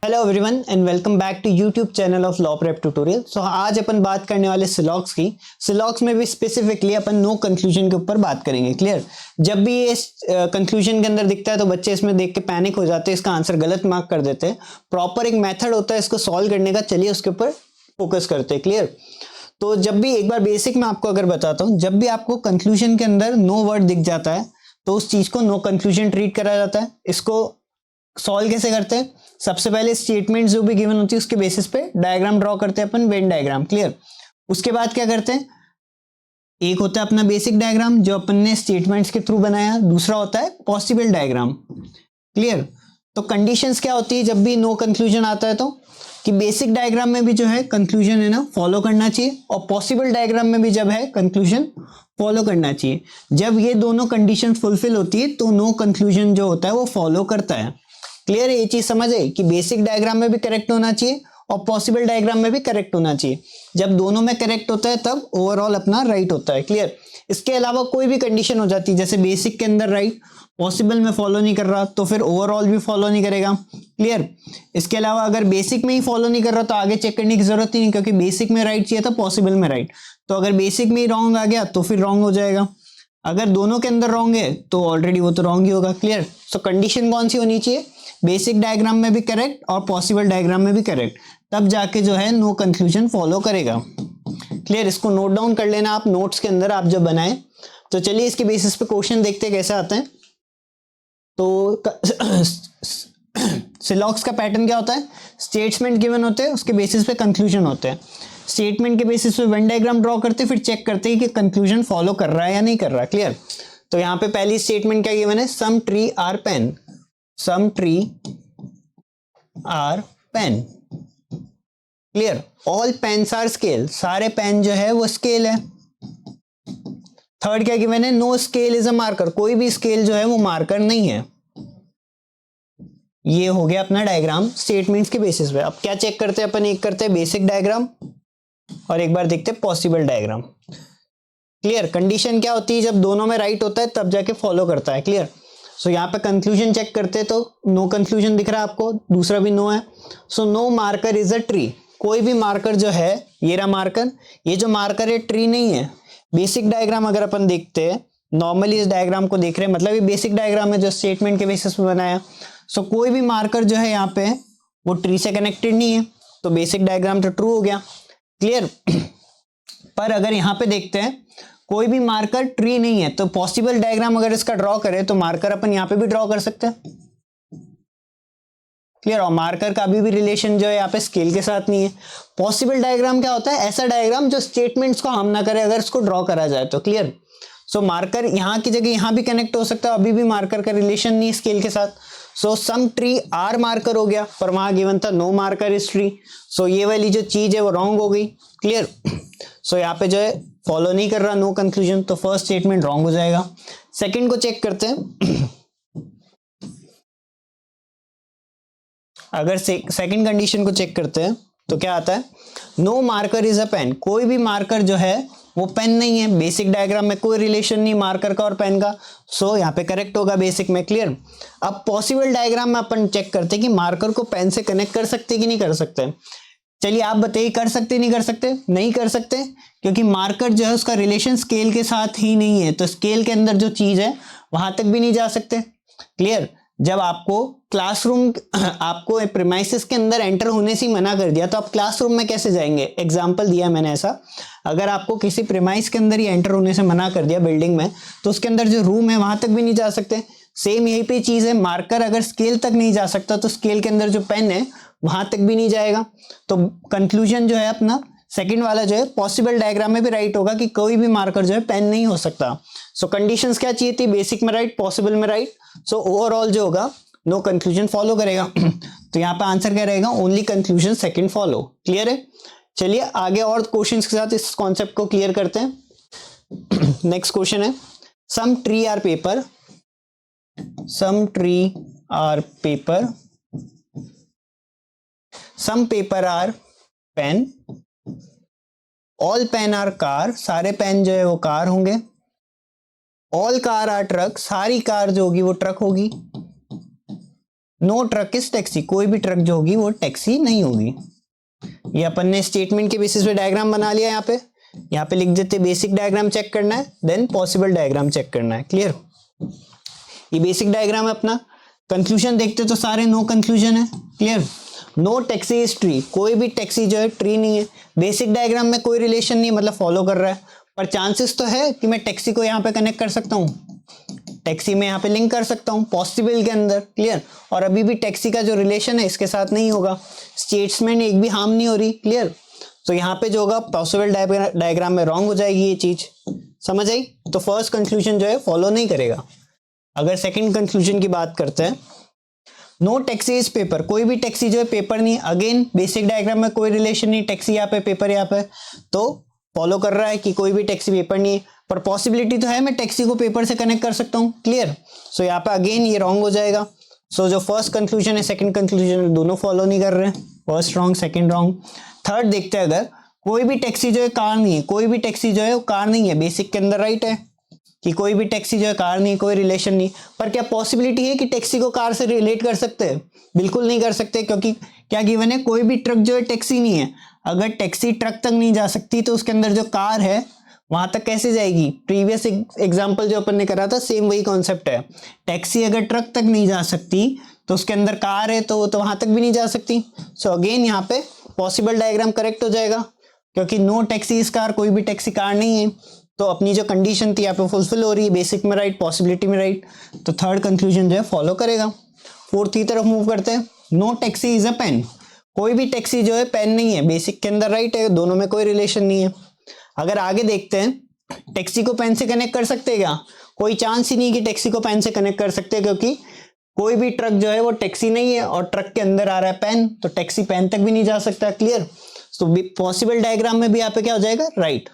Hello everyone and welcome back to YouTube channel of law prep tutorial. So आज अपन बात करने वाले सिलॉक्स की। सिलॉक्स में भी स्पेसिफिकली अपन नो कंक्लूजन के ऊपर बात करेंगे। क्लियर? जब भी ये कंक्लूजन के अंदर दिखता है तो बच्चे इसमें देख के पैनिक हो जाते हैं, इसका आंसर गलत मार्क कर देते हैं। प्रॉपर एक मेथड होता है इसको सॉल्व करने का, चलिए उसके ऊपर फोकस करते हैं। क्लियर? तो जब भी एक बार बेसिक में आपको अगर बताता हूँ, जब भी आपको कंक्लूजन के अंदर नो वर्ड दिख जाता है तो उस चीज को नो कंक्लूजन ट्रीट करा जाता है। इसको सॉल्व कैसे करते हैं? सबसे पहले स्टेटमेंट जो भी गिवन होती है उसके बेसिस पे डायग्राम ड्रॉ करते हैं अपन, वेन डायग्राम। क्लियर? उसके बाद क्या करते हैं, एक होता है अपना बेसिक डायग्राम जो अपन ने स्टेटमेंट्स के थ्रू बनाया, दूसरा होता है पॉसिबल डायग्राम। क्लियर? तो कंडीशंस क्या होती है जब भी नो कंक्लूजन आता है तो, कि बेसिक डायग्राम में भी जो है कंक्लूजन है ना फॉलो करना चाहिए, और पॉसिबल डायग्राम में भी जब है कंक्लूजन फॉलो करना चाहिए। जब ये दोनों कंडीशन फुलफिल होती है तो नो कंक्लूजन जो होता है वो फॉलो करता है। क्लियर है? ये चीज समझ आई कि बेसिक डायग्राम में भी करेक्ट होना चाहिए और पॉसिबल डायग्राम में भी करेक्ट होना चाहिए। जब दोनों में करेक्ट होता है तब ओवरऑल अपना राइट होता है। क्लियर? इसके अलावा कोई भी कंडीशन हो जाती है, जैसे बेसिक के अंदर राइट, पॉसिबल में फॉलो नहीं कर रहा तो फिर ओवरऑल भी फॉलो नहीं करेगा। क्लियर? इसके अलावा अगर बेसिक में ही फॉलो नहीं कर रहा तो आगे चेक करने की जरूरत ही नहीं, क्योंकि बेसिक में राइट चाहिए था, पॉसिबल में राइट। तो अगर बेसिक में ही रॉन्ग आ गया तो फिर रॉन्ग हो जाएगा। अगर दोनों के अंदर रॉन्ग है तो ऑलरेडी वो तो रॉन्ग ही होगा। क्लियर? सो कंडीशन कौन सी होनी चाहिए? बेसिक डायग्राम में भी करेक्ट और पॉसिबल डायग्राम में भी करेक्ट, तब जाके जो है नो कंक्लूजन फॉलो करेगा। क्लियर? इसको नोट डाउन कर लेना आप नोट्स के अंदर आप जब बनाए। तो चलिए इसके बेसिस पे क्वेश्चन देखते हैं कैसे आते हैं। तो सिलॉक्स का पैटर्न क्या होता है? स्टेटमेंट गिवन होते हैं, उसके बेसिस पे कंक्लूजन होते हैं। स्टेटमेंट के बेसिस पे वेन डायग्राम ड्रॉ करते फिर चेक करते हैं कि कंक्लूजन फॉलो कर रहा है या नहीं कर रहा। क्लियर? तो यहाँ पे पहली स्टेटमेंट क्या गिवन है? Some tree are pen, some tree are pen. Clear? All pens are scale, सारे पेन जो है वो स्केल है। थर्ड क्या गिवन है? No scale is a marker, कोई भी स्केल जो है वो मार्कर नहीं है। ये हो गया अपना डायग्राम स्टेटमेंट्स के बेसिस पे। अब क्या चेक करते हैं अपन? एक करते हैं बेसिक डायग्राम और एक बार देखते हैं पॉसिबल डायग्राम। क्लियर? कंडीशन क्या होती है? जब दोनों में राइट होता है तब जाके फॉलो करता है। क्लियर? सो यहाँ पे कंक्लूजन चेक करते तो नो कंक्लूजन दिख रहा है आपको, दूसरा भी नो है। So no marker is a tree, कोई भी मार्कर जो है, ये रहा मार्कर, ये जो मार्कर है ट्री नहीं है। बेसिक डायग्राम अगर अपन देखते हैं, नॉर्मली इस डायग्राम को देख रहे हैं, मतलब ये बेसिक डायग्राम है जो स्टेटमेंट के बेसिस पे बनाया। सो कोई भी मार्कर जो है यहाँ पे वो ट्री से कनेक्टेड नहीं है, तो बेसिक डायग्राम तो ट्रू हो गया। क्लियर? पर अगर यहाँ पे देखते हैं कोई भी मार्कर ट्री नहीं है, तो पॉसिबल डायग्राम अगर इसका ड्रॉ करें तो मार्कर अपन यहाँ पे भी ड्रॉ कर सकते हैं। क्लियर? और मार्कर का अभी भी रिलेशन जो है यहाँ पे स्केल के साथ नहीं है। पॉसिबल डायग्राम क्या होता है? ऐसा डायग्राम जो स्टेटमेंट्स को हार्म ना करे अगर इसको ड्रॉ करा जाए तो। क्लियर? सो मार्कर यहाँ की जगह यहाँ भी कनेक्ट हो सकता है, अभी भी मार्कर का रिलेशन नहीं स्केल के साथ। सो सम ट्री आर मार्कर हो गया, पर वहां गिवन था नो मार्कर इज ट्री। सो ये वाली जो चीज है वो रॉन्ग हो गई। क्लियर? सो यहाँ पे जो है फॉलो नहीं कर रहा नो कंक्लूजन, तो फर्स्ट स्टेटमेंट रॉन्ग हो जाएगा। सेकंड को चेक करते हैं। अगर सेकंड कंडीशन को चेक करते हैं तो क्या आता है? No marker is a pen, कोई भी मार्कर जो है वो पेन नहीं है। बेसिक डायग्राम में कोई रिलेशन नहीं मार्कर का और पेन का, सो यहाँ पे करेक्ट होगा बेसिक में। क्लियर? अब पॉसिबल डायग्राम में अपन चेक करते हैं कि मार्कर को पेन से कनेक्ट कर सकते कि नहीं कर सकते। चलिए आप बताइए, कर सकते नहीं कर सकते? नहीं कर सकते, क्योंकि मार्कर जो है उसका रिलेशन स्केल के साथ ही नहीं है, तो स्केल के अंदर जो चीज है वहां तक भी नहीं जा सकते। क्लियर? जब आपको क्लासरूम आपको प्रीमाइसेस के अंदर एंटर होने से मना कर दिया तो आप क्लासरूम में कैसे जाएंगे? एग्जांपल दिया मैंने ऐसा, अगर आपको किसी प्रीमाइस के अंदर ही एंटर होने से मना कर दिया बिल्डिंग में, तो उसके अंदर जो रूम है वहां तक भी नहीं जा सकते। सेम यही पे चीज है, मार्कर अगर स्केल तक नहीं जा सकता तो स्केल के अंदर जो पेन है वहां तक भी नहीं जाएगा। तो कंक्लूजन जो है अपना सेकंड वाला जो है पॉसिबल डायग्राम में भी राइट होगा कि कोई भी मार्कर जो है पेन नहीं हो सकता। सो कंडीशंस क्या चाहिए थी? बेसिक में राइट, पॉसिबल में राइट। सो ओवरऑल जो होगा नो कंक्लूजन फॉलो करेगा। तो यहाँ पे आंसर क्या रहेगा? Only conclusion second follow. Clear है? चलिए आगे और क्वेश्चंस के साथ इस कॉन्सेप्ट को क्लियर करते हैं। नेक्स्ट क्वेश्चन है, some tree are paper, some tree are paper, some paper are pen, all pen are car, सारे पेन जो है वो कार होंगे। ऑल कार आर ट्रक, सारी कार जो होगी वो ट्रक होगी। नो ट्रक इज टैक्सी, कोई भी ट्रक जो होगी वो टैक्सी नहीं होगी। ये अपन ने स्टेटमेंट के बेसिस पे डायग्राम बना लिया। यहाँ पे लिख देते बेसिक डायग्राम चेक करना है, देन पॉसिबल डायग्राम चेक करना है। क्लियर? ये बेसिक डायग्राम है अपना। कंक्लूजन देखते तो सारे नो कंक्लूजन है। Clear? No taxi is tree, कोई भी टैक्सी जो है ट्री नहीं है। बेसिक डायग्राम में कोई रिलेशन नहीं, मतलब फॉलो कर रहा है, पर चांसेस तो है कि मैं टैक्सी को यहाँ पे कनेक्ट कर सकता हूँ, टैक्सी में यहाँ पे लिंक कर सकता हूँ पॉसिबल के अंदर। क्लियर? और अभी भी टैक्सी का जो रिलेशन है इसके साथ नहीं होगा, स्टेट्समेंट एक भी हार्म नहीं हो रही। क्लियर? तो यहाँ पे जो होगा पॉसिबल डायग्राम में रॉन्ग हो जाएगी ये चीज। समझ आई? तो फर्स्ट कंक्लूजन जो है फॉलो नहीं करेगा। अगर सेकंड कंक्लूजन की बात करते हैं, नो टैक्सी इज पेपर, कोई भी टैक्सी जो है पेपर नहीं। अगेन बेसिक डायग्राम में कोई रिलेशन नहीं, टैक्सी यहाँ पे पेपर यहाँ पे, तो फॉलो कर रहा है कि कोई भी टैक्सी पेपर नहीं है। पर पॉसिबिलिटी तो है मैं टैक्सी को पेपर से कनेक्ट कर सकता हूँ। क्लियर? सो यहाँ पे अगेन ये रॉन्ग हो जाएगा। सो जो फर्स्ट कंक्लूजन है सेकंड कंक्लूजन दोनों फॉलो नहीं कर रहे हैं, first wrong second wrong. Third देखते हैं, अगर कोई भी टैक्सी जो है कार नहीं है, कोई भी टैक्सी जो है वो कार नहीं है, बेसिक के अंदर राइट है कि कोई भी टैक्सी जो है कार नहीं, कोई रिलेशन नहीं। पर क्या पॉसिबिलिटी है कि टैक्सी को कार से रिलेट कर सकते हैं? बिल्कुल नहीं कर सकते, क्योंकि क्या गिवन है, कोई भी ट्रक जो है टैक्सी नहीं है। अगर टैक्सी ट्रक तक नहीं जा सकती तो उसके अंदर जो कार है वहां तक कैसे जाएगी? प्रीवियस एग्जांपल जो अपन ने करा था सेम वही कॉन्सेप्ट है। टैक्सी अगर ट्रक तक नहीं जा सकती तो उसके अंदर कार है तो वहां तक भी नहीं जा सकती। सो अगेन यहाँ पे पॉसिबल डायग्राम करेक्ट हो जाएगा, क्योंकि नो टैक्सी इज कार, कोई भी टैक्सी कार नहीं है। तो अपनी जो कंडीशन थी यहाँ पे फुलफिल हो रही है, बेसिक में राइट, पॉसिबिलिटी में राइट, तो थर्ड कंक्लूजन जो है फॉलो करेगा। फोर्थ की तरफ मूव करते हैं। No taxi is a pen, कोई भी टैक्सी जो है पेन नहीं है, बेसिक के अंदर राइट है, दोनों में कोई रिलेशन नहीं है। अगर आगे देखते हैं, टैक्सी को पेन से कनेक्ट कर सकते हैं क्या? कोई चांस ही नहीं कि टैक्सी को पेन से कनेक्ट कर सकते हैं, क्योंकि कोई भी ट्रक जो है वो टैक्सी नहीं है और ट्रक के अंदर आ रहा है पेन, तो टैक्सी पेन तक भी नहीं जा सकता। क्लियर? तो पॉसिबल डायग्राम में भी यहाँ पे क्या हो जाएगा? राइट।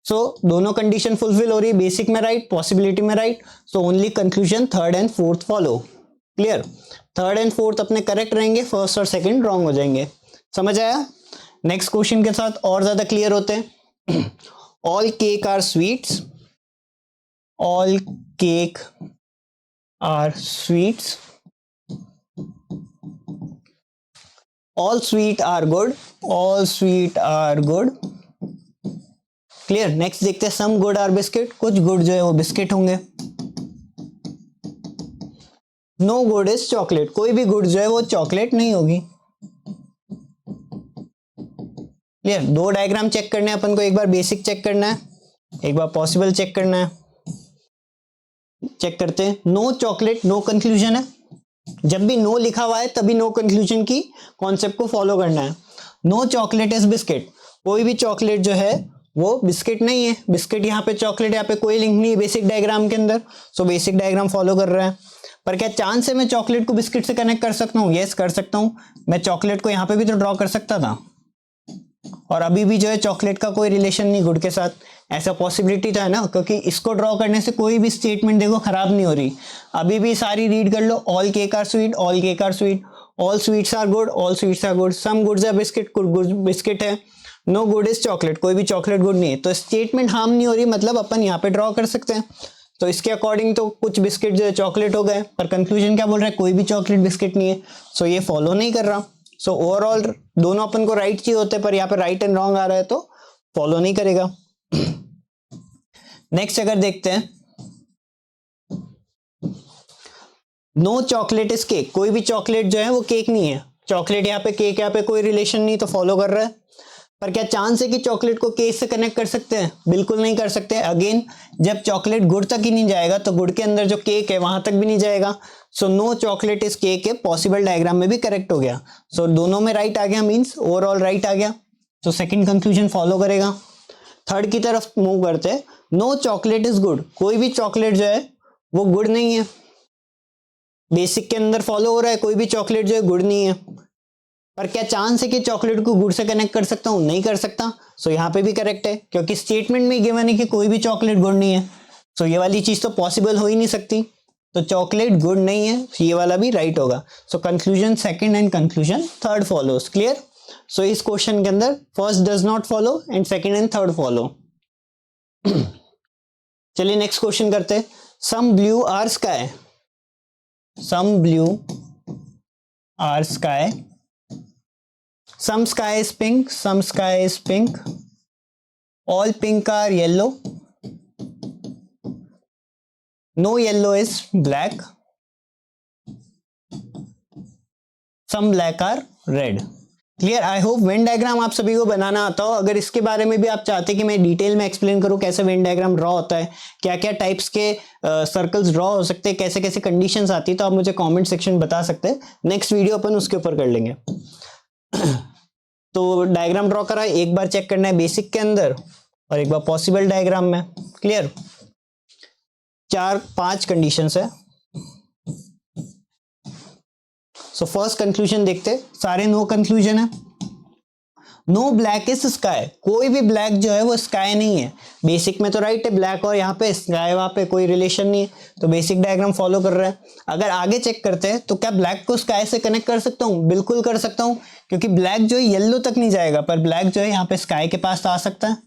सो दोनों कंडीशन फुलफिल हो रही है, बेसिक में राइट, पॉसिबिलिटी में right. So only conclusion third and fourth follow. Clear? Third and fourth अपने करेक्ट रहेंगे, फर्स्ट और सेकंड रॉन्ग हो जाएंगे। समझ आया? नेक्स्ट क्वेश्चन के साथ और ज्यादा क्लियर होते हैं। All cake are sweets, all cake are sweets, all sweet are good, all sweet are good. Clear? Next देखते हैं, सम गुड आर बिस्किट, कुछ गुड जो है वो बिस्किट होंगे। नो गुड इज चॉकलेट, कोई भी गुड जो है वो चॉकलेट नहीं होगी। क्लियर? दो डायग्राम चेक करने हैं अपन को, एक बार बेसिक चेक करना है, एक बार पॉसिबल चेक करना है। चेक करते हैं। नो चॉकलेट, नो कंक्लूजन है। जब भी नो लिखा हुआ है तभी नो कंक्लूजन की कॉन्सेप्ट को फॉलो करना है। नो चॉकलेट इज बिस्किट, कोई भी चॉकलेट जो है वो बिस्किट नहीं है। बिस्किट यहाँ पे चॉकलेट, यहाँ पे कोई लिंक नहीं है बेसिक डायग्राम के अंदर। सो बेसिक डायग्राम फॉलो कर रहा है। पर क्या चांस है मैं चॉकलेट को बिस्किट से कनेक्ट कर सकता हूँ? यस कर सकता हूँ। मैं चॉकलेट को यहाँ पे भी तो ड्रॉ कर सकता था, और अभी भी जो है चॉकलेट का कोई रिलेशन नहीं गुड के साथ। ऐसा पॉसिबिलिटी तो है ना, क्योंकि इसको ड्रॉ करने से कोई भी स्टेटमेंट देखो खराब नहीं हो रही। अभी भी सारी रीड कर लो। All cake are sweet, all cake are sweet, all sweets are good, all sweets are good, some goods are biscuit, कुछ गुड बिस्किट है। नो गुड इज चॉकलेट, कोई भी चॉकलेट गुड नहीं है। तो स्टेटमेंट हार्म नहीं हो रही, मतलब अपन यहाँ पे ड्रॉ कर सकते हैं। तो इसके अकॉर्डिंग तो कुछ बिस्किट जो है चॉकलेट हो गए, पर कंक्लूजन क्या बोल रहा है? कोई भी चॉकलेट बिस्किट नहीं है। सो ये फॉलो नहीं कर रहा। सो ओवरऑल दोनों अपन को राइट चाहिए होते हैं, पर यहाँ पे राइट एंड रॉन्ग आ रहा है तो फॉलो नहीं करेगा। नेक्स्ट अगर देखते हैं, नो चॉकलेट इज केक, कोई भी चॉकलेट जो है वो केक नहीं है। चॉकलेट यहाँ पे, केक यहाँ पे कोई रिलेशन नहीं, तो फॉलो कर रहा है। पर क्या चांस है कि चॉकलेट को केक से कनेक्ट कर सकते हैं? बिल्कुल नहीं कर सकते। अगेन जब चॉकलेट गुड़ तक ही नहीं जाएगा तो गुड़ के अंदर जो केक है वहां तक भी नहीं जाएगा। So no chocolate is cake है, पॉसिबल डायग्राम में भी करेक्ट हो गया। सो दोनों में राइट आ गया, मींस ओवरऑल राइट आ गया। तो सेकंड कंक्लूजन फॉलो करेगा। थर्ड की तरफ मूव करते हैं। नो चॉकलेट इज गुड, कोई भी चॉकलेट जो है वो गुड नहीं है। बेसिक के अंदर फॉलो हो रहा है, कोई भी चॉकलेट जो है गुड नहीं है। पर क्या चांस है कि चॉकलेट को गुड़ से कनेक्ट कर सकता हूं? नहीं कर सकता। सो यहाँ पे भी करेक्ट है, क्योंकि स्टेटमेंट में गिवन है कि कोई भी चॉकलेट गुड़ नहीं है। सो ये वाली चीज तो पॉसिबल हो ही नहीं सकती। तो चॉकलेट गुड नहीं है, ये वाला भी राइट होगा। So conclusion second and conclusion third follows. Clear? So इस क्वेश्चन के अंदर first does not follow and second and third follow. चलिए नेक्स्ट क्वेश्चन करते हैं। Some blue are sky, some blue are sky, some sky is pink, some sky is pink, all pink are yellow, no yellow is black, some black are red. Clear? I hope Venn diagram आप सभी को बनाना आता हो। अगर इसके बारे में भी आप चाहते कि मैं डिटेल में एक्सप्लेन करूं कैसे वेन डायग्राम ड्रॉ होता है, क्या क्या टाइप्स के सर्कल्स ड्रॉ हो सकते हैं, कैसे कैसे कंडीशंस आती है, तो आप मुझे कमेंट सेक्शन बता सकते हैं। नेक्स्ट वीडियो अपन उसके ऊपर कर लेंगे। तो डायग्राम ड्रॉ करा, एक बार चेक करना है बेसिक के अंदर और एक बार पॉसिबल डायग्राम में। क्लियर? 4-5 कंडीशंस है। सो फर्स्ट कंक्लूजन देखते, सारे नो कंक्लूजन है। नो ब्लैक इज स्काई, कोई भी ब्लैक जो है वो स्काई नहीं है। बेसिक में तो राइट है, ब्लैक और यहाँ पे स्काई, वहां पे कोई रिलेशन नहीं है, तो बेसिक डायग्राम फॉलो कर रहा है। अगर आगे चेक करते हैं तो क्या ब्लैक को स्काई से कनेक्ट कर सकता हूँ? बिल्कुल कर सकता हूँ, क्योंकि ब्लैक जो है येलो तक नहीं जाएगा, पर ब्लैक जो है यहाँ पे स्काई के पास आ सकता है।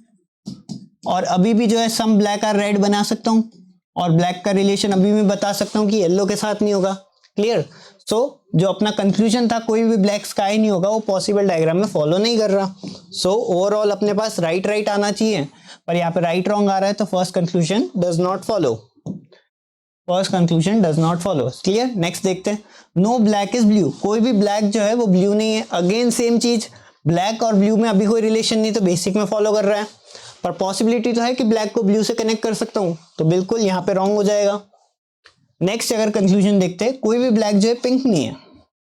और अभी भी जो है सम ब्लैक आर रेड बना सकता हूँ, और ब्लैक का रिलेशन अभी भी बता सकता हूँ कि येलो के साथ नहीं होगा। क्लियर? सो जो अपना कंक्लूजन था कोई भी ब्लैक स्काई नहीं होगा, वो पॉसिबल डायग्राम में फॉलो नहीं कर रहा। सो ओवरऑल अपने पास राइट आना चाहिए, पर यहाँ पे राइट रॉन्ग आ रहा है, तो first conclusion does not follow. First conclusion does not follow. Clear? Next देखते हैं। नो ब्लैक इज ब्लू, कोई भी ब्लैक जो है वो ब्लू नहीं है। अगेन सेम चीज, ब्लैक और ब्लू में अभी कोई रिलेशन नहीं, तो बेसिक में फॉलो कर रहा है, पर पॉसिबिलिटी तो है कि ब्लैक को ब्लू से कनेक्ट कर सकता हूँ, तो बिल्कुल यहाँ पे रॉन्ग हो जाएगा। नेक्स्ट अगर कंक्लूजन देखते हैं, कोई भी ब्लैक जो है पिंक नहीं है,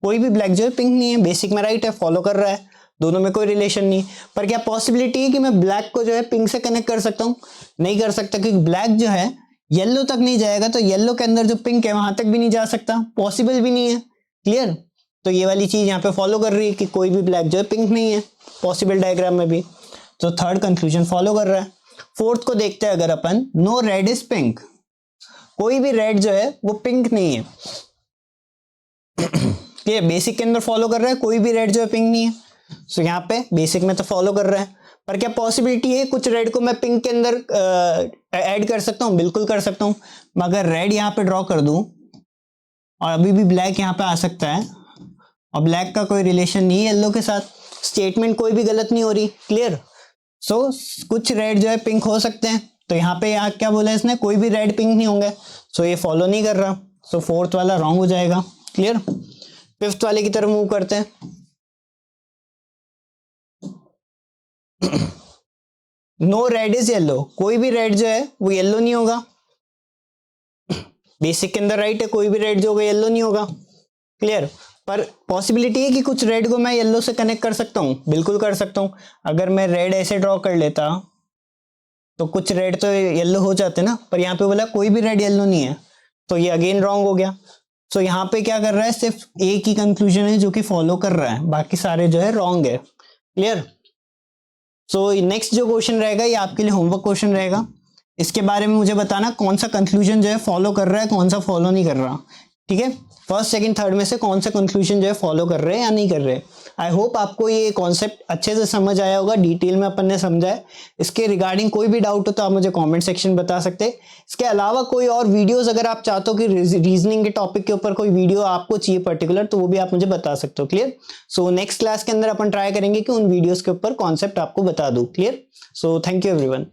कोई भी ब्लैक जो है पिंक नहीं है। बेसिक में राइट है, फॉलो कर रहा है, दोनों में कोई रिलेशन नहीं। पर क्या पॉसिबिलिटी है कि मैं ब्लैक को जो है पिंक से कनेक्ट कर सकता हूँ? नहीं कर सकता, क्योंकि ब्लैक जो है येलो तक नहीं जाएगा, तो येलो के अंदर जो पिंक है वहां तक भी नहीं जा सकता, पॉसिबल भी नहीं है। क्लियर? तो ये वाली चीज यहाँ पे फॉलो कर रही है कि कोई भी ब्लैक जो है पिंक नहीं है पॉसिबल डायग्राम में भी, तो थर्ड कंक्लूजन फॉलो कर रहा है। फोर्थ को देखते हैं अगर अपन, नो रेड इज पिंक, कोई भी रेड जो है वो पिंक नहीं है। ये बेसिक के अंदर फॉलो कर रहा है, कोई भी रेड जो है पिंक नहीं है। सो यहाँ पे बेसिक में तो फॉलो कर रहा है, पर क्या पॉसिबिलिटी है कुछ रेड को मैं पिंक के अंदर ऐड कर सकता हूँ? बिल्कुल कर सकता हूँ। मगर रेड यहाँ पे ड्रॉ कर दूं और अभी भी ब्लैक यहाँ पे आ सकता है, और ब्लैक का कोई रिलेशन नहीं है येलो के साथ, स्टेटमेंट कोई भी गलत नहीं हो रही। क्लियर? सो कुछ रेड जो है पिंक हो सकते हैं, तो यहाँ पे यहाँ क्या बोला इसने, कोई भी रेड पिंक नहीं होंगे, सो ये फॉलो नहीं कर रहा, सो फोर्थ वाला रॉन्ग हो जाएगा। क्लियर? फिफ्थ वाले की तरफ मूव करते हैं। नो रेड इज येलो, कोई भी रेड जो है वो येलो नहीं होगा। बेसिक के अंदर राइट है, कोई भी रेड जो होगा येलो नहीं होगा। क्लियर? पर पॉसिबिलिटी है कि कुछ रेड को मैं येलो से कनेक्ट कर सकता हूँ, बिल्कुल कर सकता हूँ। अगर मैं रेड ऐसे ड्रॉ कर लेता तो कुछ रेड तो येलो हो जाते ना, पर यहाँ पे बोला कोई भी रेड येलो नहीं है, तो ये अगेन रॉन्ग हो गया। सो यहाँ पे क्या कर रहा है, सिर्फ एक ही कंक्लूजन है जो कि फॉलो कर रहा है, बाकी सारे जो है रॉन्ग है। क्लियर? सो नेक्स्ट जो क्वेश्चन रहेगा ये आपके लिए होमवर्क क्वेश्चन रहेगा। इसके बारे में मुझे बताना कौन सा कंक्लूजन जो है फॉलो कर रहा है, कौन सा फॉलो नहीं कर रहा। ठीक है? फर्स्ट सेकंड थर्ड में से कौन सा कंक्लूजन जो है फॉलो कर रहे हैं या नहीं कर रहे। आई होप आपको ये कॉन्सेप्ट अच्छे से समझ आया होगा, डिटेल में अपन ने समझा है। इसके रिगार्डिंग कोई भी डाउट हो तो आप मुझे कमेंट सेक्शन बता सकते हैं। इसके अलावा कोई और वीडियोस अगर आप चाहते हो कि रीजनिंग के टॉपिक के ऊपर कोई वीडियो आपको चाहिए पर्टिकुलर, तो वो भी आप मुझे बता सकते हो। क्लियर? सो नेक्स्ट क्लास के अंदर अपन ट्राई करेंगे कि उन वीडियोस के ऊपर कॉन्सेप्ट आपको बता दूं। Clear? So thank you everyone.